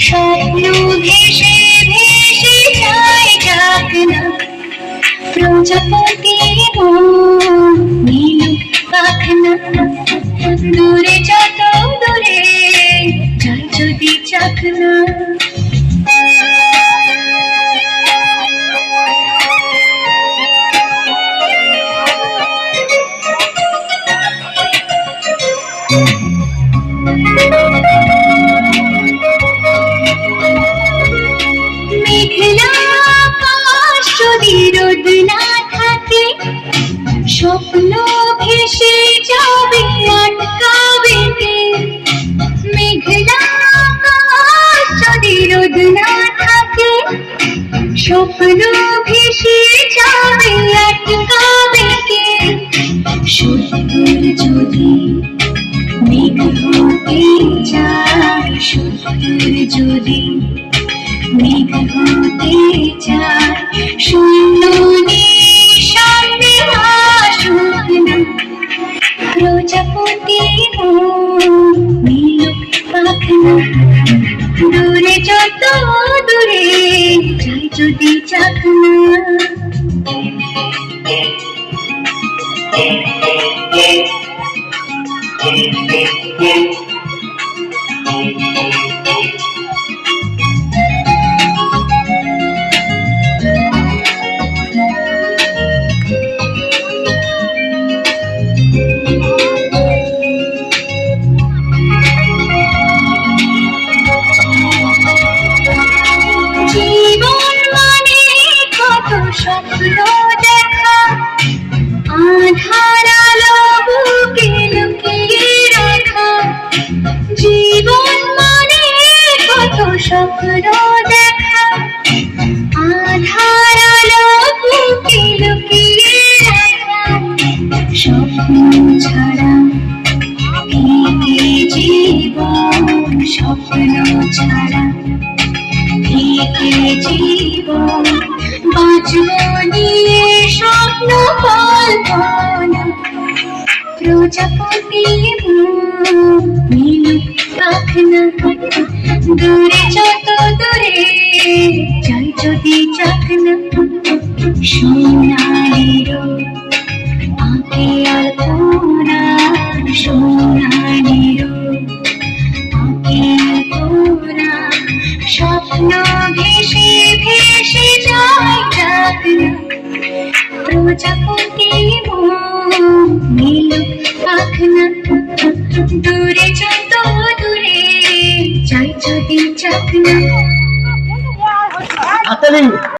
স্বপ্ন ভেসে ভেসে যায় ডাকনা প্রজাপতি নীল পাখনা দূরে যত দূরে যায় যদি চাকনা মেঘলা আকাশ যদি রোদ না থাকে স্বপ্ন ভেসে যাবে আটকাবে কে মেঘলা আকাশ যদি রোদ না থাকে স্বপ্ন ভেসে যাবে আটকাবে কে সত্যের যদি মেঘ হতে চায় সত্যের যদি মেঘ হতে চায় শূন্য সামনে আসুক না প্রজাপতি নীল পাখনা দূরে যত দূরে যায় যদি চাকনা জীবন মানে কত স্বপ্ন দেখা আধার আলো বুকে লুকিয়ে রাখা জীবন মানে কত স্বপ্ন দেখা আধার আলো বুকে লুকিয়ে রাখা স্বপ্ন ছাড়া কি জীবন স্বপ্ন ছাড়া জীবন বাঁচব নিয়ে স্বপ্ন কল্পনা প্রজাপতি নীল পাখনা দূরে যত দূরে যাই যদি চাকনা সোনালির আঁকে আলপনা সোনালির আঁকে আলপনা স্বপ্ন ভেসে ভেসে যায় ডাকনা প্রজাপতি নীল পাখনা দূরে যত দূরে যাই যদি চাকনা